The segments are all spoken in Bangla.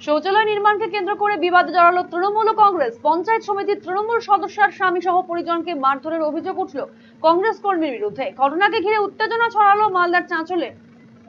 শৌচালয় নির্মাণকে কেন্দ্র করে বিবাদে জড়ালো তৃণমূল ও কংগ্রেস। পঞ্চায়েত সমিতির তৃণমূল সদস্যের স্বামী সহ পরিজনকে মারধরের অভিযোগ উঠল কংগ্রেস কর্মীর বিরুদ্ধে। ঘটনাকে ঘিরে উত্তেজনা ছড়ালো মালদার চাঁচলে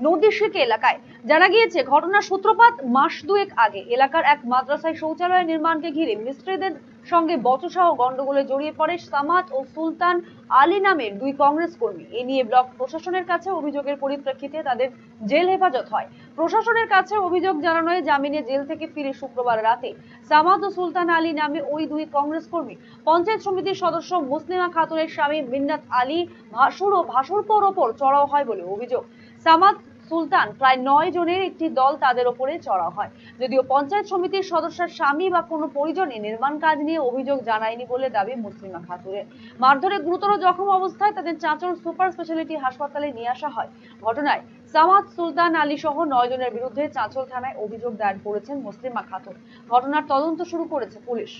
নদীশিকে এলাকায়। জানা গিয়েছে, ঘটনার সূত্রপাত মাস দুয়েক আগে। এলাকার এক মাদ্রাসায় শৌচালয় নির্মাণকে ঘিরে মিস্ত্রিদের সঙ্গে বচসা ও গন্ডগোলে জড়িয়ে পড়ে সামাদ ও সুলতান আলী নামের দুই কংগ্রেস কর্মী। এ নিয়ে ব্লক প্রশাসনের কাছে অভিযোগের পরিপ্রেক্ষিতে তাদের জেল হেফাজত হয়। প্রশাসনের কাছে অভিযোগ জানানোয় জামিনে জেল থেকে ফিরে শুক্রবার রাতে সামাদ ও সুলতান আলী নামে ওই দুই কংগ্রেস কর্মী পঞ্চায়েত সমিতির সদস্য মুসলিমা খাতুনের স্বামী মিন্নাত আলী ভাসুর ও ভাসুরপোর ওপর চড়াও হয় বলে অভিযোগ। সামাদ সুলতান প্রায় 9 জনের একটি দল তাদের ওপরে চড়াও হয়। যদিও পঞ্চায়েত সমিতির সদস্যের স্বামী বা কোনো পরিজনে নির্মাণ কাজ নিয়ে অভিযোগ জানায়নি বলে দাবি মুসলিমা খাতুনের। মারধরে গুরুতর জখম অবস্থায় তাদের চাঁচল সুপার স্পেশালিটি হাসপাতালে নিয়ে আসা হয়। ঘটনায় সামাদ, সুলতান আলী সহ 9 জনের বিরুদ্ধে চাঁচল থানায় অভিযোগ দায়ের করেছেন মুসলিমা খাতুন। ঘটনার তদন্ত শুরু করেছে পুলিশ।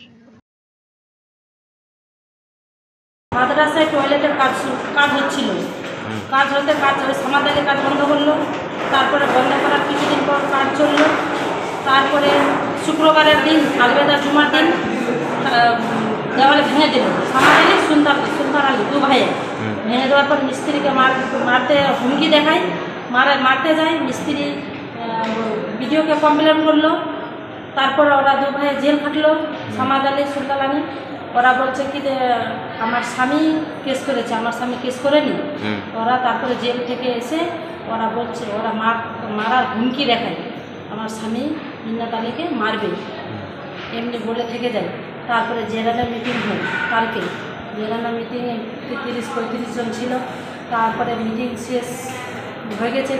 মাদ্রাসায় টয়লেটের কাজ হচ্ছিল। কাজ সমাধানের কাজ বন্ধ করলো। তারপরে বন্ধ করার কিছুদিন পর কাজ চললো। তারপরে শুক্রবারের দিন আলবেদা জুমার দিন দেওয়ালে ভেঙে দিল সমাধানে সুলতান আলী দু ভাইয়ে। ভেঙে দেওয়ার পর মিস্ত্রিকে মারতে হুমকি দেখায়, মারতে যায়। মিস্ত্রি ভিডিওকে কমপ্লেন করলো। তারপরে ওরা দু ভাইয়ে জেল খাটলো, সামাদ আলী সুলতান আলী। ওরা বলছে কি যে আমার স্বামী কেস করেছে, আমার স্বামী কেস করেনি। ওরা তারপরে জেল থেকে এসে ওরা বলছে ওরা মারার হুমকি দেখায়, আমার স্বামী মিন্নাত আলীকে মারবে এমনি বলে থেকে যায়। তারপরে জেরানা মিটিং হয় কালকে। জেরানা মিটিংয়ে 30-35 জন ছিল। তারপরে মিটিং শেষ হয়ে গেছে,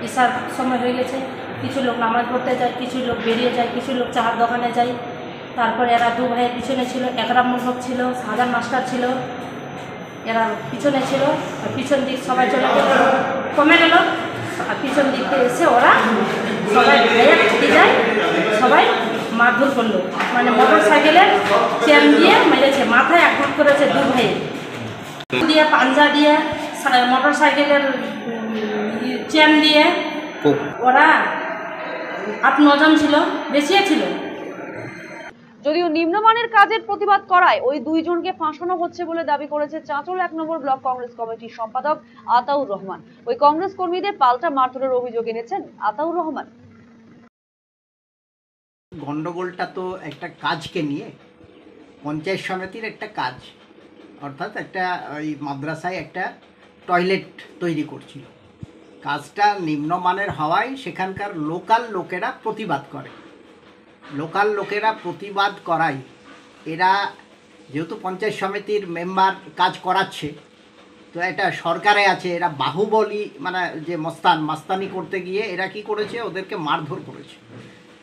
ঈশার সময় হয়ে গেছে। কিছু লোক নামাজ পড়তে যায়, কিছু লোক বেরিয়ে যায়, কিছু লোক চাহার দোকানে যায়। তারপরে এরা দু ভাইয়ের পিছনে ছিল, একরাম মুলক ছিল, শাহজাহান মাস্টার ছিল, এরা পিছনে ছিল। আর পিছন দিক সবাই চলে গেল, কমে গেল। আর পিছন দিকতে এসে ওরা সবাই ভাইয়ের হাতে যায়, সবাই মারধর করলো। মানে মোটর সাইকেলের চেন দিয়ে মেরেছে, মাথায় আঘাত করেছে দু ভাইয়ে দিয়ে, পাঞ্জা দিয়ে, মোটর সাইকেলের চেন দিয়ে। ওরা 8-9 জন ছিল, বেশিও ছিল। যদিও নিম্নমানের কাজের প্রতিবাদ করায় ওই দুইজনকে ফাঁসানো হচ্ছে বলে দাবি করেছে চাঁচল 1 নম্বর ব্লক কংগ্রেস কমিটির সম্পাদক আতাউর রহমান। ওই কংগ্রেস কর্মীদের পাল্টা মারধরের অভিযোগ এনেছেন আতাউর রহমান। গন্ডগোলটা তো একটা কাজকে নিয়ে, পঞ্চায়েত সমিতির একটা কাজ, অর্থাৎ একটা ওই মাদ্রাসায় একটা টয়লেট তৈরি করছিল। কাজটা নিম্নমানের হওয়ায় সেখানকার লোকাল লোকেরা প্রতিবাদ করে। লোকাল লোকেরা প্রতিবাদ করায় এরা, যেহেতু পঞ্চায়েত সমিতির মেম্বার কাজ করাচ্ছে, তো এটা সরকারে আছে, এরা বাহুবলী মানে যে মাস্তানি করতে গিয়ে এরা কি করেছে, ওদেরকে মারধর করেছে।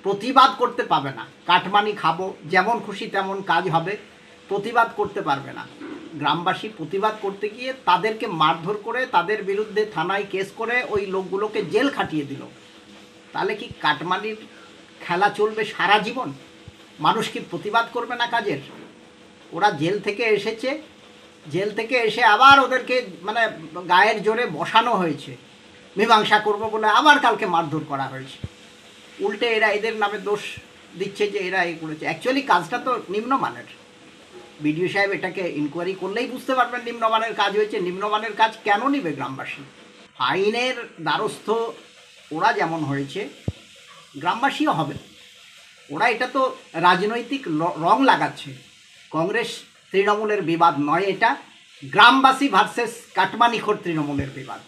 প্রতিবাদ করতে পাবে না, কাটমানি খাবো, যেমন খুশি তেমন কাজ হবে, প্রতিবাদ করতে পারবে না। গ্রামবাসী প্রতিবাদ করতে গিয়ে তাদেরকে মারধর করে, তাদের বিরুদ্ধে থানায় কেস করে ওই লোকগুলোকে জেল খাটিয়ে দিল। তাহলে কি কাটমানির খেলা চলবে সারা জীবন? মানুষ কি প্রতিবাদ করবে না কাজের? ওরা জেল থেকে এসেছে, জেল থেকে এসে আবার ওদেরকে মানে গায়ের জোরে বসানো হয়েছে, মীমাংসা করবো বলে আবার কালকে মারধর করা হয়েছে। উল্টে এরা এদের নামে দোষ দিচ্ছে যে এরা এই করেছে। অ্যাকচুয়ালি কাজটা তো নিম্নমানের। বিডিও সাহেব এটাকে ইনকোয়ারি করলেই বুঝতে পারবেন নিম্নমানের কাজ হয়েছে। নিম্নমানের কাজ কেন নিবে গ্রামবাসী? আইনের দ্বারস্থ ওরা যেমন হয়েছে, গ্রামবাসীও হবে। ওরা এটা তো রাজনৈতিক রং লাগাচ্ছে। কংগ্রেস তৃণমূলের বিবাদ নয়, এটা গ্রামবাসী ভার্সেস কাটমানিখোর তৃণমূলের বিবাদ।